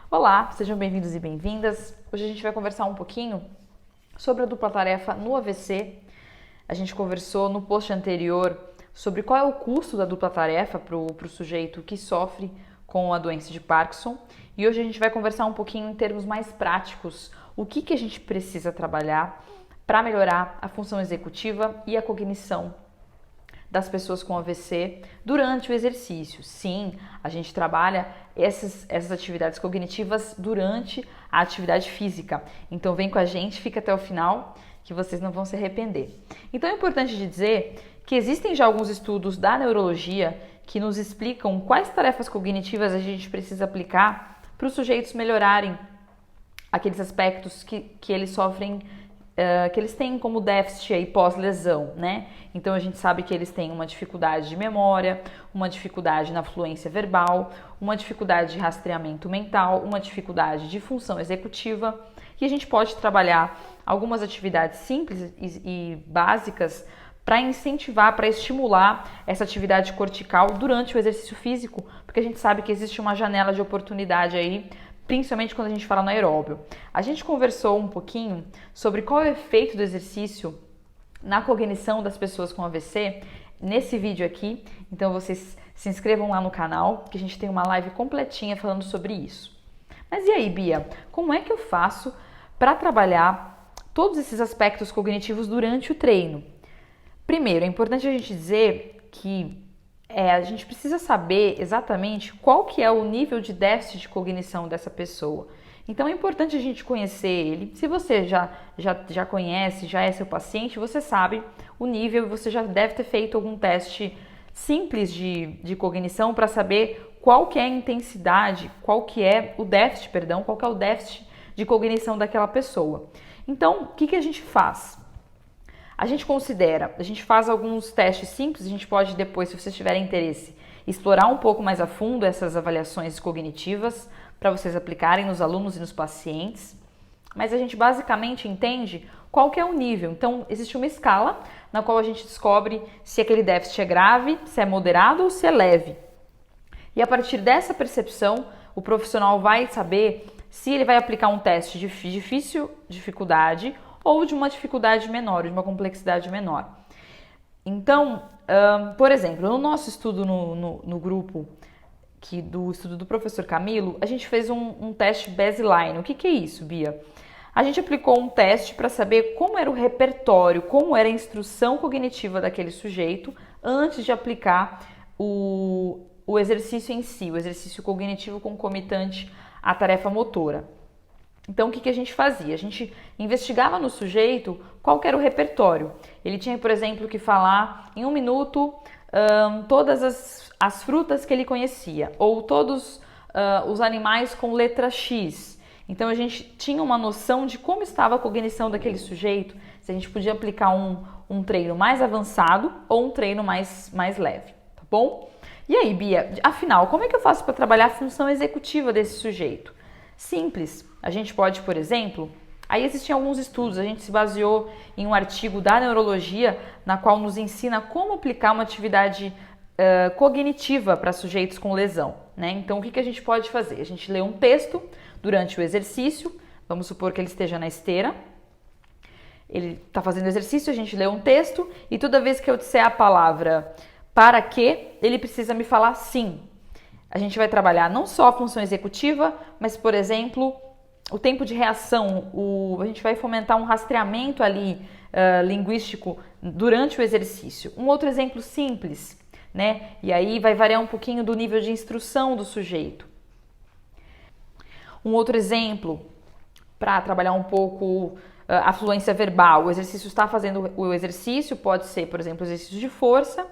Olá, sejam bem-vindos e bem-vindas. Hoje a gente vai conversar um pouquinho sobre a dupla tarefa no AVC. A gente conversou no post anterior sobre qual é o custo da dupla tarefa para o sujeito que sofre com a doença de Parkinson. E hoje a gente vai conversar um pouquinho em termos mais práticos, o que a gente precisa trabalhar para melhorar a função executiva e a cognição das pessoas com AVC durante o exercício. Sim, a gente trabalha essas atividades cognitivas durante a atividade física. Então vem com a gente, fica até o final que vocês não vão se arrepender. Então é importante dizer que existem já alguns estudos da neurologia que nos explicam quais tarefas cognitivas a gente precisa aplicar para os sujeitos melhorarem aqueles aspectos que eles sofrem, que eles têm como déficit aí pós-lesão, né? Então a gente sabe que eles têm uma dificuldade de memória, uma dificuldade na fluência verbal, uma dificuldade de rastreamento mental, uma dificuldade de função executiva, e a gente pode trabalhar algumas atividades simples e básicas para incentivar, para estimular essa atividade cortical durante o exercício físico, porque a gente sabe que existe uma janela de oportunidade aí, principalmente quando a gente fala no aeróbio. A gente conversou um pouquinho sobre qual é o efeito do exercício na cognição das pessoas com AVC nesse vídeo aqui, então vocês se inscrevam lá no canal, que a gente tem uma live completinha falando sobre isso. Mas e aí, Bia, como é que eu faço para trabalhar todos esses aspectos cognitivos durante o treino? Primeiro, é importante a gente dizer que a gente precisa saber exatamente qual que é o nível de déficit de cognição dessa pessoa. Então é importante a gente conhecer ele. Se você já conhece, já é seu paciente, você sabe o nível, você já deve ter feito algum teste simples de cognição para saber qual que é a intensidade, qual que é o déficit de cognição daquela pessoa. Então, o que a gente faz? A gente faz alguns testes simples, a gente pode depois, se vocês tiverem interesse, explorar um pouco mais a fundo essas avaliações cognitivas para vocês aplicarem nos alunos e nos pacientes, mas a gente basicamente entende qual que é o nível. Então, existe uma escala na qual a gente descobre se aquele déficit é grave, se é moderado ou se é leve. E a partir dessa percepção, o profissional vai saber se ele vai aplicar um teste de difícil dificuldade ou de uma dificuldade menor, de uma complexidade menor. Então, por exemplo, no nosso estudo no grupo do estudo do professor Camilo, a gente fez um teste baseline. O que é isso, Bia? A gente aplicou um teste para saber como era o repertório, como era a instrução cognitiva daquele sujeito antes de aplicar o exercício em si, o exercício cognitivo concomitante à tarefa motora. Então, o que a gente fazia? A gente investigava no sujeito qual que era o repertório. Ele tinha, por exemplo, que falar em 1 minuto todas as frutas que ele conhecia, ou todos os animais com letra X. Então, a gente tinha uma noção de como estava a cognição daquele sujeito, se a gente podia aplicar um treino mais avançado ou um treino mais leve, tá bom? E aí, Bia, afinal, como é que eu faço para trabalhar a função executiva desse sujeito? Simples. A gente pode, por exemplo, aí existem alguns estudos, a gente se baseou em um artigo da neurologia na qual nos ensina como aplicar uma atividade cognitiva para sujeitos com lesão, né? Então, o que a gente pode fazer? A gente lê um texto durante o exercício, vamos supor que ele esteja na esteira, ele está fazendo exercício, a gente lê um texto e toda vez que eu disser a palavra para que, ele precisa me falar sim. A gente vai trabalhar não só a função executiva, mas, por exemplo, o tempo de reação, a gente vai fomentar um rastreamento ali linguístico durante o exercício. Um outro exemplo simples, né? E aí vai variar um pouquinho do nível de instrução do sujeito. Um outro exemplo, para trabalhar um pouco a fluência verbal, o exercício está fazendo o exercício, pode ser, por exemplo, exercício de força,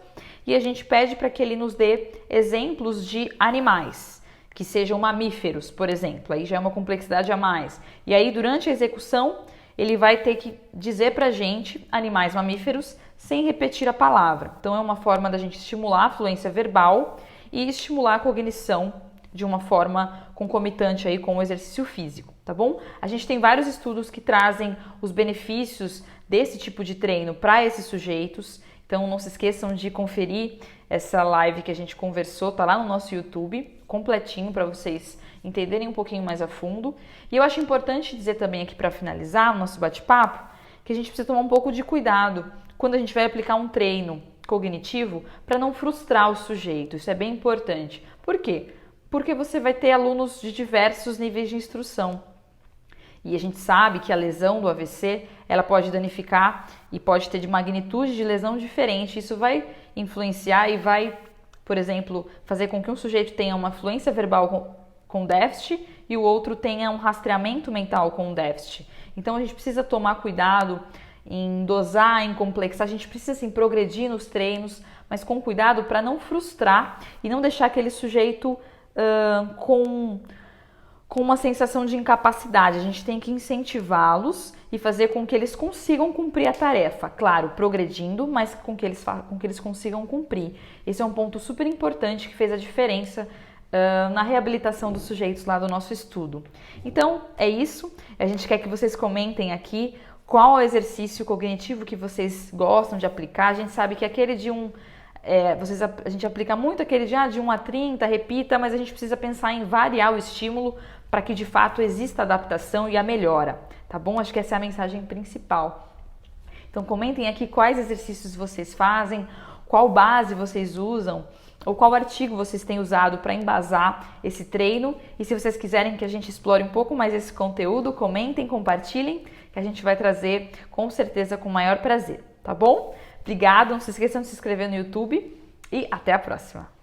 e a gente pede para que ele nos dê exemplos de animais, que sejam mamíferos, por exemplo, aí já é uma complexidade a mais. E aí, durante a execução, ele vai ter que dizer para a gente animais mamíferos sem repetir a palavra. Então, é uma forma da gente estimular a fluência verbal e estimular a cognição de uma forma concomitante aí com o exercício físico, tá bom? A gente tem vários estudos que trazem os benefícios desse tipo de treino para esses sujeitos. Então não se esqueçam de conferir essa live que a gente conversou, tá lá no nosso YouTube, completinho para vocês entenderem um pouquinho mais a fundo. E eu acho importante dizer também aqui para finalizar o nosso bate-papo que a gente precisa tomar um pouco de cuidado quando a gente vai aplicar um treino cognitivo para não frustrar o sujeito. Isso é bem importante. Por quê? Porque você vai ter alunos de diversos níveis de instrução. E a gente sabe que a lesão do AVC, ela pode danificar e pode ter de magnitude de lesão diferente. Isso vai influenciar e vai, por exemplo, fazer com que um sujeito tenha uma fluência verbal com déficit e o outro tenha um rastreamento mental com déficit. Então a gente precisa tomar cuidado em dosar, em complexar, a gente precisa assim, progredir nos treinos, mas com cuidado para não frustrar e não deixar aquele sujeito com uma sensação de incapacidade. A gente tem que incentivá-los e fazer com que eles consigam cumprir a tarefa. Claro, progredindo, mas com que eles consigam cumprir. Esse é um ponto super importante que fez a diferença na reabilitação dos sujeitos lá do nosso estudo. Então, é isso. A gente quer que vocês comentem aqui qual é o exercício cognitivo que vocês gostam de aplicar. A gente sabe que aquele de a gente aplica muito aquele de 1 a 30, repita, mas a gente precisa pensar em variar o estímulo para que de fato exista adaptação e a melhora, tá bom? Acho que essa é a mensagem principal. Então comentem aqui quais exercícios vocês fazem, qual base vocês usam, ou qual artigo vocês têm usado para embasar esse treino. E se vocês quiserem que a gente explore um pouco mais esse conteúdo, comentem, compartilhem, que a gente vai trazer com certeza com o maior prazer, tá bom? Obrigada, não se esqueçam de se inscrever no YouTube e até a próxima!